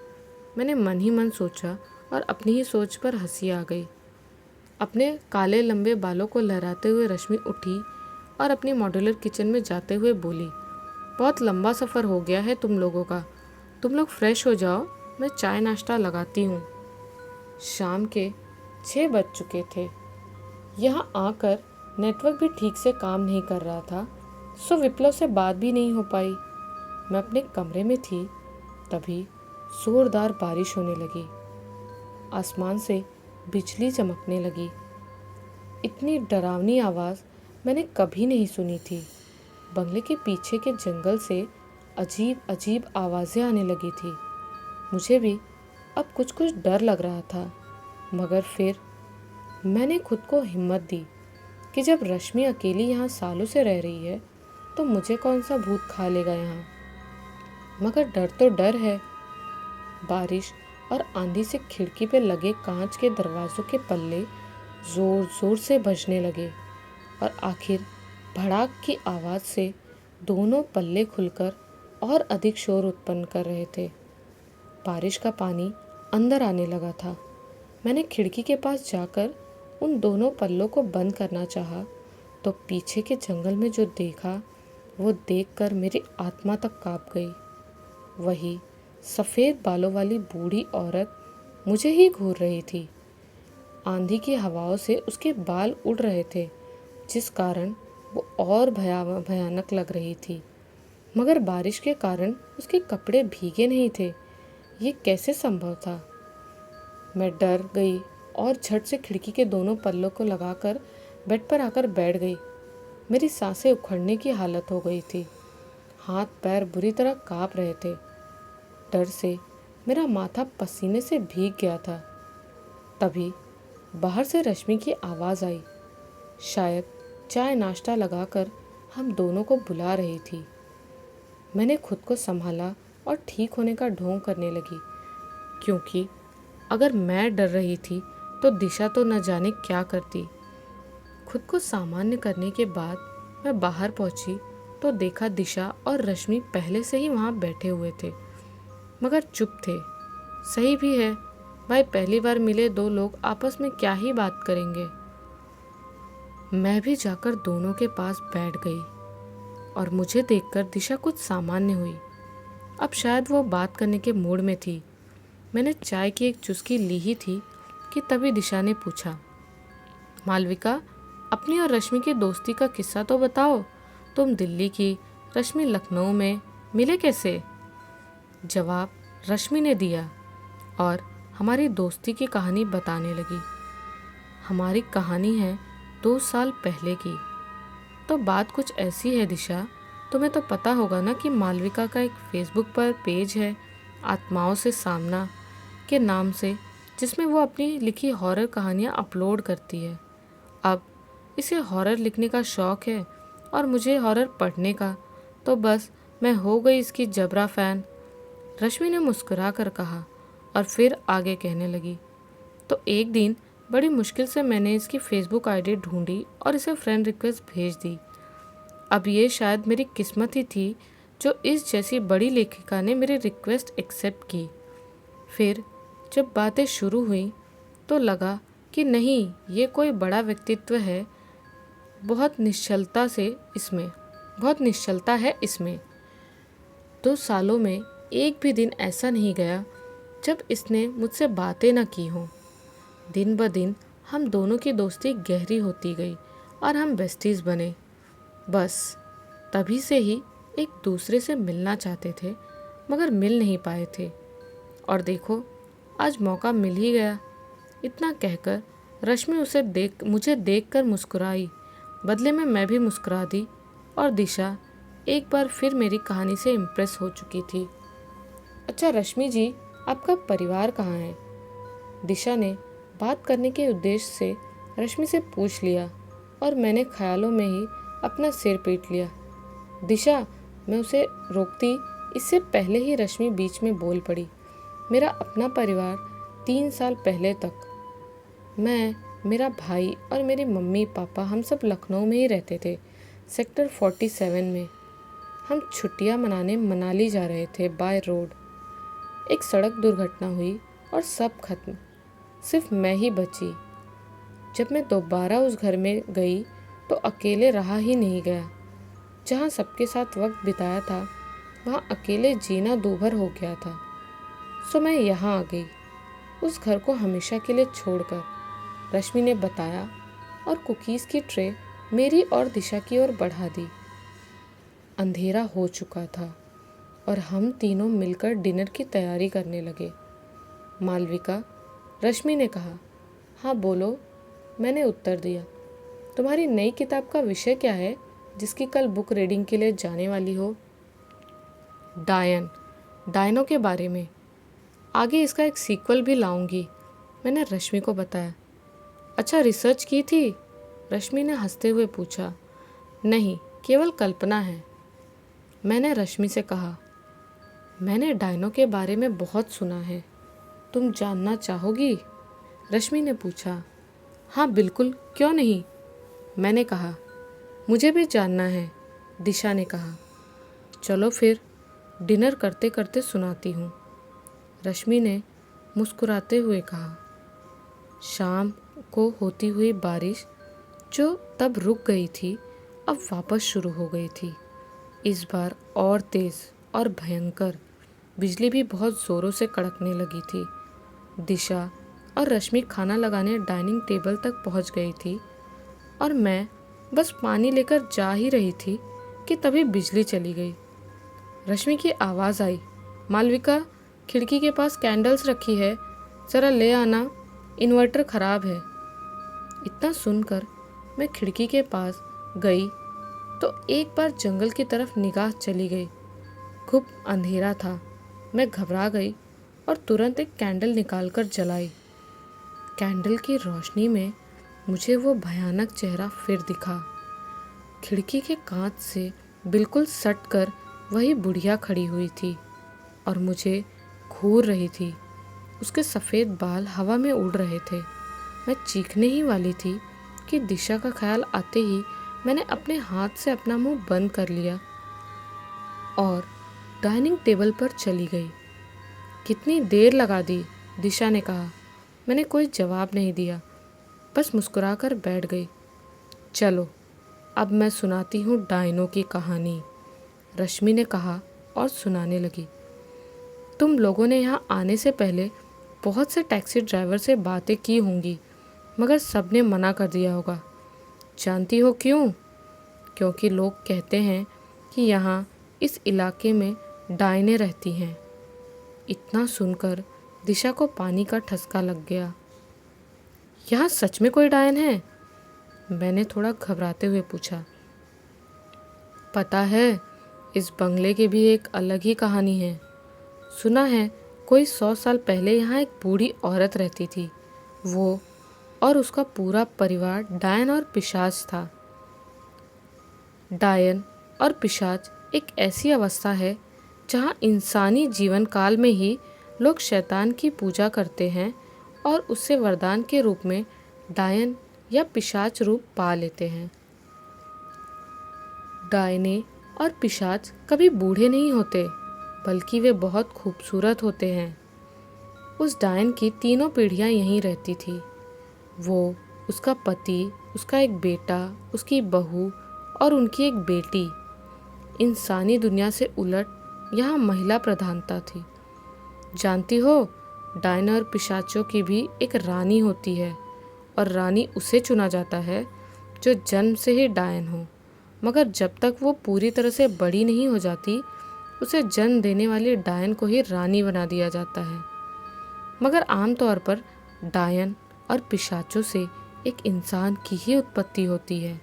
Speaker 1: मैंने मन ही मन सोचा और अपनी ही सोच पर हंसी आ गई। अपने काले लंबे बालों को लहराते हुए रश्मि उठी और अपनी मॉड्यूलर किचन में जाते हुए बोली, बहुत लंबा सफ़र हो गया है तुम लोगों का, तुम लोग फ्रेश हो जाओ, मैं चाय नाश्ता लगाती हूँ। शाम के 6 बज चुके थे। यहाँ आकर नेटवर्क भी ठीक से काम नहीं कर रहा था, सो विप्लव से बात भी नहीं हो पाई। मैं अपने कमरे में थी, तभी जोरदार बारिश होने लगी। आसमान से बिजली चमकने लगी। इतनी डरावनी आवाज़ मैंने कभी नहीं सुनी थी। बंगले के पीछे के जंगल से अजीब अजीब आवाज़ें आने लगी थी। मुझे भी अब कुछ कुछ डर लग रहा था, मगर फिर मैंने खुद को हिम्मत दी कि जब रश्मि अकेली यहाँ सालों से रह रही है तो मुझे कौन सा भूत खा लेगा यहाँ। मगर डर तो डर है। बारिश और आंधी से खिड़की पे लगे कांच के दरवाज़ों के पल्ले ज़ोर ज़ोर से बजने लगे और आखिर भड़ाक की आवाज़ से दोनों पल्ले खुलकर और अधिक शोर उत्पन्न कर रहे थे। बारिश का पानी अंदर आने लगा था। मैंने खिड़की के पास जाकर उन दोनों पल्लों को बंद करना चाहा तो पीछे के जंगल में जो देखा वो देखकर मेरी आत्मा तक कांप गई। वही सफ़ेद बालों वाली बूढ़ी औरत मुझे ही घूर रही थी। आंधी की हवाओं से उसके बाल उड़ रहे थे, जिस कारण वो और भयानक लग रही थी। मगर बारिश के कारण उसके कपड़े भीगे नहीं थे। ये कैसे संभव था? मैं डर गई और झट से खिड़की के दोनों पल्लों को लगाकर बेड पर आकर बैठ गई। मेरी सांसें उखड़ने की हालत हो गई थी। हाथ पैर बुरी तरह कांप रहे थे। डर से मेरा माथा पसीने से भीग गया था। तभी बाहर से रश्मि की आवाज़ आई। शायद चाय नाश्ता लगाकर हम दोनों को बुला रही थी। मैंने खुद को संभाला और ठीक होने का ढोंग करने लगी, क्योंकि अगर मैं डर रही थी तो दिशा तो न जाने क्या करती। खुद को सामान्य करने के बाद मैं बाहर पहुंची तो देखा दिशा और रश्मि पहले से ही वहां बैठे हुए थे। मगर चुप थे। सही भी है भाई, पहली बार मिले दो लोग आपस में क्या ही बात करेंगे। मैं भी जाकर दोनों के पास बैठ गई और मुझे देखकर दिशा कुछ सामान्य हुई। अब शायद वो बात करने के मूड में थी। मैंने चाय की एक चुस्की ली ही थी कि तभी दिशा ने पूछा, मालविका, अपनी और रश्मि की दोस्ती का किस्सा तो बताओ। तुम दिल्ली की, रश्मि लखनऊ में, मिले कैसे? जवाब रश्मि ने दिया और हमारी दोस्ती की कहानी बताने लगी। हमारी कहानी है 2 साल पहले की। तो बात कुछ ऐसी है दिशा, तुम्हें तो पता होगा ना कि मालविका का एक फेसबुक पर पेज है, आत्माओं से सामना के नाम से, जिसमें वो अपनी लिखी हॉरर कहानियाँ अपलोड करती है। अब इसे हॉरर लिखने का शौक़ है और मुझे हॉरर पढ़ने का, तो बस मैं हो गई इसकी जबरा फ़ैन। रश्मि ने मुस्कुरा कर कहा और फिर आगे कहने लगी, तो एक दिन बड़ी मुश्किल से मैंने इसकी फेसबुक आईडी ढूंढी और इसे फ्रेंड रिक्वेस्ट भेज दी। अब ये शायद मेरी किस्मत ही थी जो इस जैसी बड़ी लेखिका ने मेरी रिक्वेस्ट एक्सेप्ट की। फिर जब बातें शुरू हुई तो लगा कि नहीं, ये कोई बड़ा व्यक्तित्व है, बहुत निश्चलता है इसमें। 2 सालों में एक भी दिन ऐसा नहीं गया जब इसने मुझसे बातें न की हों। दिन ब दिन हम दोनों की दोस्ती गहरी होती गई और हम बेस्टीज बने। बस तभी से ही एक दूसरे से मिलना चाहते थे मगर मिल नहीं पाए थे। और देखो, आज मौका मिल ही गया। इतना कहकर रश्मि मुझे देखकर मुस्कुराई। बदले में मैं भी मुस्कुरा दी और दिशा एक बार फिर मेरी कहानी से इम्प्रेस हो चुकी थी। अच्छा रश्मि जी, आपका परिवार कहाँ है? दिशा ने बात करने के उद्देश्य से रश्मि से पूछ लिया और मैंने ख्यालों में ही अपना सिर पीट लिया। दिशा, मैं उसे रोकती इससे पहले ही रश्मि बीच में बोल पड़ी। मेरा अपना परिवार 3 साल पहले तक, मैं, मेरा भाई और मेरी मम्मी पापा, हम सब लखनऊ में ही रहते थे, सेक्टर 47 में। हम छुट्टियां मनाने मनाली जा रहे थे बाय रोड। एक सड़क दुर्घटना हुई और सब खत्म, सिर्फ मैं ही बची। जब मैं दोबारा उस घर में गई तो अकेले रहा ही नहीं गया। जहाँ सबके साथ वक्त बिताया था वहाँ अकेले जीना दूभर हो गया था। सो मैं यहाँ आ गई, उस घर को हमेशा के लिए छोड़कर, रश्मि ने बताया और कुकीज़ की ट्रे मेरी और दिशा की ओर बढ़ा दी। अंधेरा हो चुका था और हम तीनों मिलकर डिनर की तैयारी करने लगे। मालविका, रश्मि ने कहा। हाँ बोलो, मैंने उत्तर दिया। तुम्हारी नई किताब का विषय क्या है जिसकी कल बुक रीडिंग के लिए जाने वाली हो? डायनों के बारे में। आगे इसका एक सीक्वल भी लाऊंगी, मैंने रश्मि को बताया। अच्छा, रिसर्च की थी? रश्मि ने हंसते हुए पूछा। नहीं, केवल कल्पना है, मैंने रश्मि से कहा। मैंने डायनों के बारे में बहुत सुना है, तुम जानना चाहोगी? रश्मि ने पूछा। हाँ बिल्कुल, क्यों नहीं, मैंने कहा। मुझे भी जानना है, दिशा ने कहा। चलो फिर डिनर करते करते सुनाती हूँ, रश्मि ने मुस्कुराते हुए कहा। शाम को होती हुई बारिश जो तब रुक गई थी अब वापस शुरू हो गई थी, इस बार और तेज़ और भयंकर। बिजली भी बहुत ज़ोरों से कड़कने लगी थी। दिशा और रश्मि खाना लगाने डाइनिंग टेबल तक पहुंच गई थी और मैं बस पानी लेकर जा ही रही थी कि तभी बिजली चली गई। रश्मि की आवाज़ आई, मालविका, खिड़की के पास कैंडल्स रखी है, ज़रा ले आना, इन्वर्टर ख़राब है। इतना सुनकर मैं खिड़की के पास गई तो एक बार जंगल की तरफ निगाह चली गई। खूब अंधेरा था। मैं घबरा गई और तुरंत एक कैंडल निकालकर जलाई। कैंडल की रोशनी में मुझे वो भयानक चेहरा फिर दिखा। खिड़की के कांच से बिल्कुल सट कर वही बुढ़िया खड़ी हुई थी और मुझे घूर रही थी। उसके सफ़ेद बाल हवा में उड़ रहे थे। मैं चीखने ही वाली थी कि दिशा का ख्याल आते ही मैंने अपने हाथ से अपना मुंह बंद कर लिया और डाइनिंग टेबल पर चली गई। कितनी देर लगा दी, दिशा ने कहा। मैंने कोई जवाब नहीं दिया, बस मुस्कुराकर बैठ गई। चलो अब मैं सुनाती हूँ डायनों की कहानी, रश्मि ने कहा और सुनाने लगी। तुम लोगों ने यहाँ आने से पहले बहुत से टैक्सी ड्राइवर से बातें की होंगी, मगर सबने मना कर दिया होगा। जानती हो क्यों? क्योंकि लोग कहते हैं कि यहाँ इस इलाके में डायनें रहती हैं। इतना सुनकर दिशा को पानी का ठसका लग गया। यहाँ सच में कोई डायन है? मैंने थोड़ा घबराते हुए पूछा। पता है, इस बंगले की भी एक अलग ही कहानी है। सुना है कोई 100 साल पहले यहाँ एक बूढ़ी औरत रहती थी। वो और उसका पूरा परिवार डायन और पिशाच था। डायन और पिशाच एक ऐसी अवस्था है जहाँ इंसानी जीवन काल में ही लोग शैतान की पूजा करते हैं और उससे वरदान के रूप में डायन या पिशाच रूप पा लेते हैं। डायने और पिशाच कभी बूढ़े नहीं होते, बल्कि वे बहुत खूबसूरत होते हैं। उस डायन की 3 पीढ़ियाँ यहीं रहती थी। वो, उसका पति, उसका एक बेटा, उसकी बहू और उनकी एक बेटी। इंसानी दुनिया से उलट यहाँ महिला प्रधानता थी। जानती हो, डायन और पिशाचों की भी एक रानी होती है और रानी उसे चुना जाता है जो जन्म से ही डायन हो, मगर जब तक वो पूरी तरह से बड़ी नहीं हो जाती उसे जन्म देने वाली डायन को ही रानी बना दिया जाता है। मगर आमतौर पर डायन और पिशाचों से एक इंसान की ही उत्पत्ति होती है,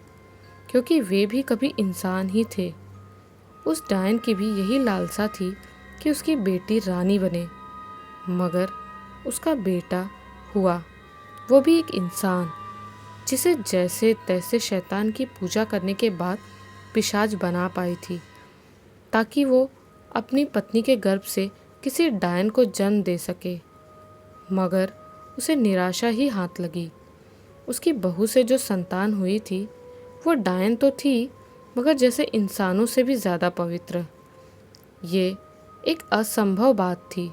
Speaker 1: क्योंकि वे भी कभी इंसान ही थे। उस डायन की भी यही लालसा थी कि उसकी बेटी रानी बने, मगर उसका बेटा हुआ, वो भी एक इंसान, जिसे जैसे तैसे शैतान की पूजा करने के बाद पिशाच बना पाई थी, ताकि वो अपनी पत्नी के गर्भ से किसी डायन को जन्म दे सके। मगर उसे निराशा ही हाथ लगी। उसकी बहू से जो संतान हुई थी वो डायन तो थी, मगर जैसे इंसानों से भी ज़्यादा पवित्र। ये एक असंभव बात थी।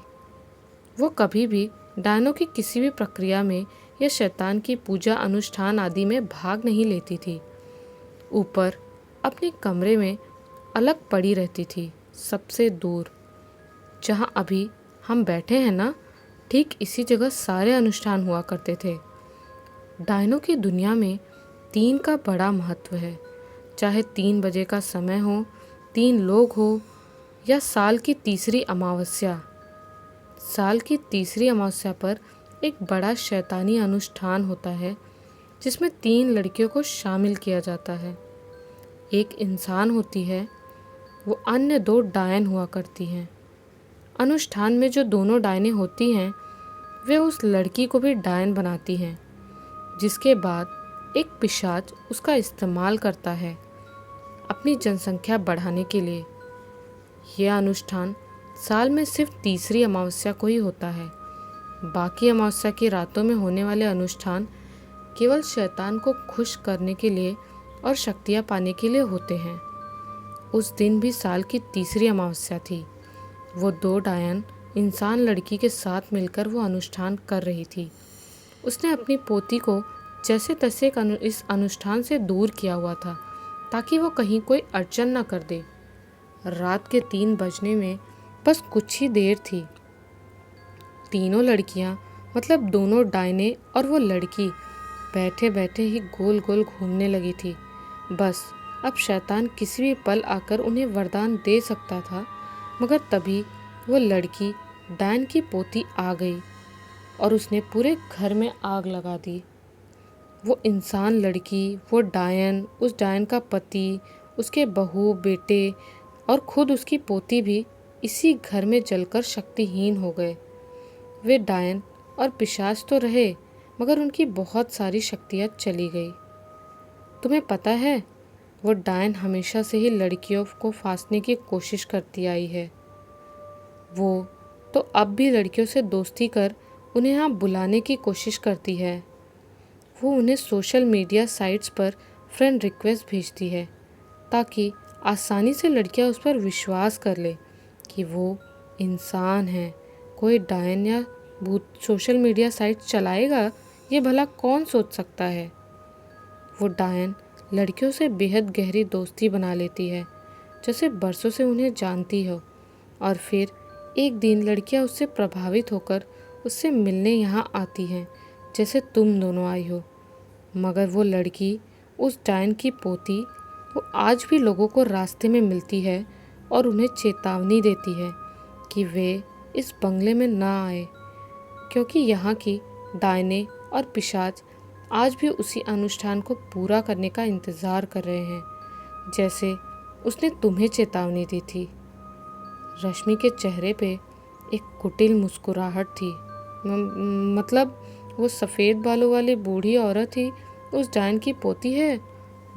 Speaker 1: वो कभी भी डायनों की किसी भी प्रक्रिया में या शैतान की पूजा अनुष्ठान आदि में भाग नहीं लेती थी। ऊपर अपने कमरे में अलग पड़ी रहती थी, सबसे दूर। जहाँ अभी हम बैठे हैं ना, ठीक इसी जगह सारे अनुष्ठान हुआ करते थे। डायनों की दुनिया में 3 का बड़ा महत्व है। चाहे 3 बजे का समय हो, 3 लोग हो या साल की तीसरी अमावस्या। साल की तीसरी अमावस्या पर एक बड़ा शैतानी अनुष्ठान होता है जिसमें 3 लड़कियों को शामिल किया जाता है। एक इंसान होती है, वो अन्य 2 डायन हुआ करती हैं। अनुष्ठान में जो दोनों डायनें होती हैं वे उस लड़की को भी डायन बनाती हैं, जिसके बाद एक पिशाच उसका इस्तेमाल करता है अपनी जनसंख्या बढ़ाने के लिए। यह अनुष्ठान साल में सिर्फ तीसरी अमावस्या को ही होता है। बाकी अमावस्या की रातों में होने वाले अनुष्ठान केवल शैतान को खुश करने के लिए और शक्तियाँ पाने के लिए होते हैं। उस दिन भी साल की तीसरी अमावस्या थी। वो 2 डायन इंसान लड़की के साथ मिलकर वो अनुष्ठान कर रही थी। उसने अपनी पोती को जैसे तैसे इस अनुष्ठान से दूर किया हुआ था, ताकि वो कहीं कोई अड़चन न कर दे। रात के 3 बजने में बस कुछ ही देर थी। तीनों लड़कियां, मतलब दोनों डायने और वो लड़की, बैठे बैठे ही गोल गोल घूमने लगी थी। बस अब शैतान किसी भी पल आकर उन्हें वरदान दे सकता था। मगर तभी वो लड़की डायन की पोती आ गई और उसने पूरे घर में आग लगा दी। वो इंसान लड़की, वो डायन, उस डायन का पति, उसके बहू, बेटे और खुद उसकी पोती भी इसी घर में जलकर शक्तिहीन हो गए। वे डायन और पिशाच तो रहे, मगर उनकी बहुत सारी शक्तियाँ चली गई। तुम्हें पता है, वो डायन हमेशा से ही लड़कियों को फांसने की कोशिश करती आई है। वो तो अब भी लड़कियों से दोस्ती कर उन्हें यहाँ बुलाने की कोशिश करती है। वो उन्हें सोशल मीडिया साइट्स पर फ्रेंड रिक्वेस्ट भेजती है, ताकि आसानी से लड़कियाँ उस पर विश्वास कर ले कि वो इंसान हैं, कोई डायन या भूत सोशल मीडिया साइट चलाएगा, ये भला कौन सोच सकता है। वो डायन लड़कियों से बेहद गहरी दोस्ती बना लेती है, जैसे बरसों से उन्हें जानती हो, और फिर एक दिन लड़कियां उससे प्रभावित होकर उससे मिलने यहाँ आती हैं, जैसे तुम दोनों आई हो। मगर वो लड़की, उस डायन की पोती, वो आज भी लोगों को रास्ते में मिलती है और उन्हें चेतावनी देती है कि वे इस बंगले में ना आए, क्योंकि यहाँ की डायने और पिशाच आज भी उसी अनुष्ठान को पूरा करने का इंतज़ार कर रहे हैं, जैसे उसने तुम्हें चेतावनी दी थी। रश्मि के चेहरे पे एक कुटिल मुस्कुराहट थी। मतलब वो सफ़ेद बालों वाली बूढ़ी औरत ही उस डायन की पोती है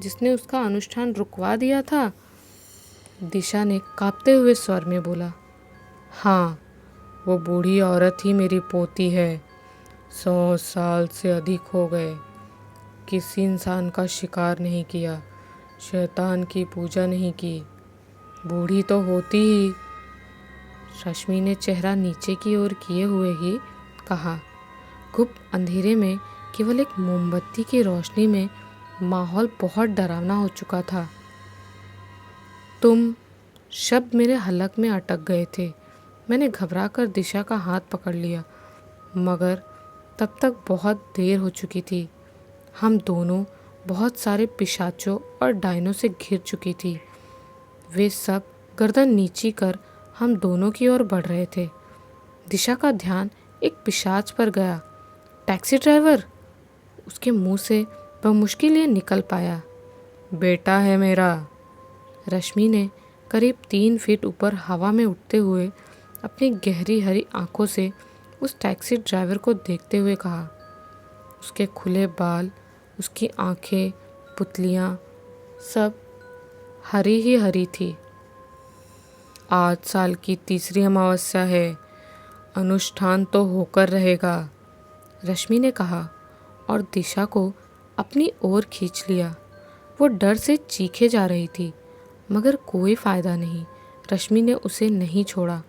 Speaker 1: जिसने उसका अनुष्ठान रुकवा दिया था। दिशा ने कांपते हुए स्वर में बोला, हाँ, वो बूढ़ी औरत ही मेरी पोती है। 100 साल से अधिक हो गए, किसी इंसान का शिकार नहीं किया, शैतान की पूजा नहीं की, बूढ़ी तो होती ही। रश्मि ने चेहरा नीचे की ओर किए हुए ही कहा। गुप्त अंधेरे में केवल एक मोमबत्ती की रोशनी में माहौल बहुत डरावना हो चुका था। तुम शब्द मेरे हलक में अटक गए थे। मैंने घबराकर दिशा का हाथ पकड़ लिया, मगर तब तक बहुत देर हो चुकी थी। हम दोनों बहुत सारे पिशाचों और डायनों से घिर चुकी थी। वे सब गर्दन नीची कर हम दोनों की ओर बढ़ रहे थे। दिशा का ध्यान एक पिशाच पर गया। टैक्सी ड्राइवर, उसके मुंह से बमुश्किल ये निकल पाया। बेटा है मेरा। रश्मि ने करीब 3 फीट ऊपर हवा में उठते हुए अपनी गहरी हरी आंखों से उस टैक्सी ड्राइवर को देखते हुए कहा। उसके खुले बाल, उसकी आंखें, पुतलियाँ, सब हरी ही हरी थी। आज साल की तीसरी अमावस्या है, अनुष्ठान तो होकर रहेगा, रश्मि ने कहा और दिशा को अपनी ओर खींच लिया। वो डर से चीखे जा रही थी, मगर कोई फ़ायदा नहीं। रश्मि ने उसे नहीं छोड़ा।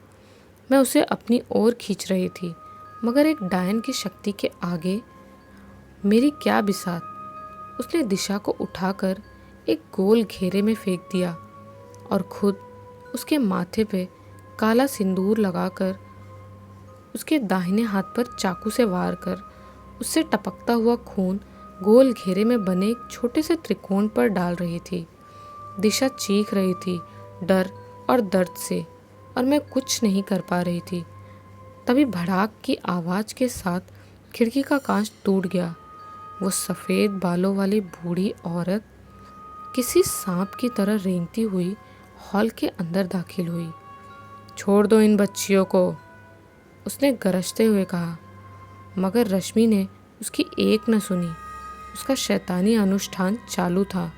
Speaker 1: मैं उसे अपनी ओर खींच रही थी, मगर एक डायन की शक्ति के आगे मेरी क्या बिसात। उसने दिशा को उठाकर एक गोल घेरे में फेंक दिया और खुद उसके माथे पे काला सिंदूर लगाकर उसके दाहिने हाथ पर चाकू से वार कर उससे टपकता हुआ खून गोल घेरे में बने एक छोटे से त्रिकोण पर डाल रही थी। दिशा चीख रही थी डर और दर्द से, और मैं कुछ नहीं कर पा रही थी। तभी भड़ाक की आवाज़ के साथ खिड़की का कांच टूट गया। वो सफ़ेद बालों वाली बूढ़ी औरत किसी सांप की तरह रेंगती हुई हॉल के अंदर दाखिल हुई। छोड़ दो इन बच्चियों को, उसने गरजते हुए कहा, मगर रश्मि ने उसकी एक न सुनी। उसका शैतानी अनुष्ठान चालू था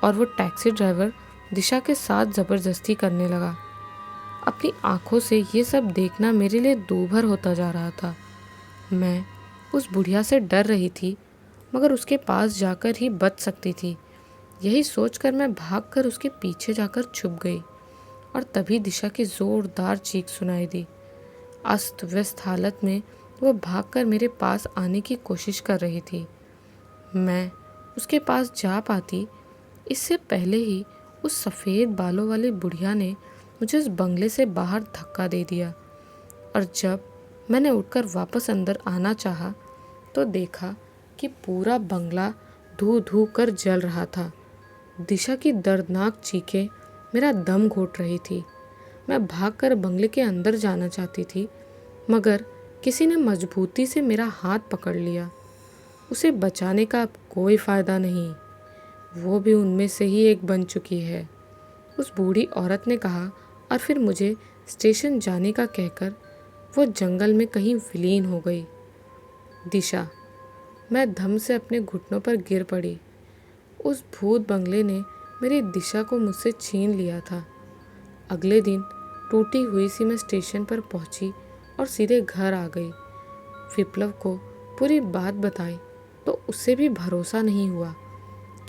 Speaker 1: और वो टैक्सी ड्राइवर दिशा के साथ ज़बरदस्ती करने लगा। अपनी आंखों से ये सब देखना मेरे लिए दूभर होता जा रहा था। मैं उस बुढ़िया से डर रही थी, मगर उसके पास जाकर ही बच सकती थी। यही सोचकर मैं भागकर उसके पीछे जाकर छुप गई, और तभी दिशा की ज़ोरदार चीख सुनाई दी। अस्त व्यस्त हालत में वो भागकर मेरे पास आने की कोशिश कर रही थी। मैं उसके पास जा पाती इससे पहले ही उस सफ़ेद बालों वाली बुढ़िया ने मुझे उस बंगले से बाहर धक्का दे दिया, और जब मैंने उठकर वापस अंदर आना चाहा तो देखा कि पूरा बंगला धू धू कर जल रहा था। दिशा की दर्दनाक चीखें मेरा दम घोट रही थी। मैं भागकर बंगले के अंदर जाना चाहती थी, मगर किसी ने मजबूती से मेरा हाथ पकड़ लिया। उसे बचाने का अब कोई फ़ायदा नहीं, वो भी उनमें से ही एक बन चुकी है, उस बूढ़ी औरत ने कहा, और फिर मुझे स्टेशन जाने का कहकर वो जंगल में कहीं विलीन हो गई। दिशा, मैं धम से अपने घुटनों पर गिर पड़ी। उस भूत बंगले ने मेरी दिशा को मुझसे छीन लिया था। अगले दिन टूटी हुई सी मैं स्टेशन पर पहुंची और सीधे घर आ गई। विप्लव को पूरी बात बताई तो उससे भी भरोसा नहीं हुआ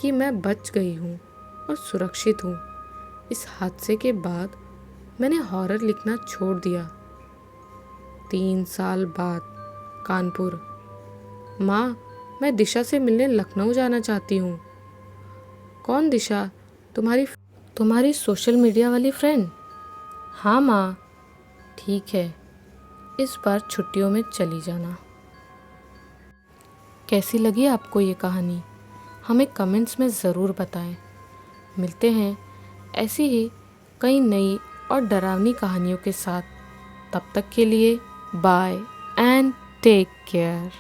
Speaker 1: कि मैं बच गई हूँ और सुरक्षित हूँ। इस हादसे के बाद मैंने हॉरर लिखना छोड़ दिया। 3 साल बाद कानपुर। माँ, मैं दिशा से मिलने लखनऊ जाना चाहती हूँ। कौन दिशा? तुम्हारी सोशल मीडिया वाली फ्रेंड? हाँ माँ। ठीक है, इस बार छुट्टियों में चली जाना। कैसी लगी आपको ये कहानी? हमें कमेंट्स में ज़रूर बताएं। मिलते हैं ऐसी ही कई नई और डरावनी कहानियों के साथ। तब तक के लिए बाय एंड टेक केयर।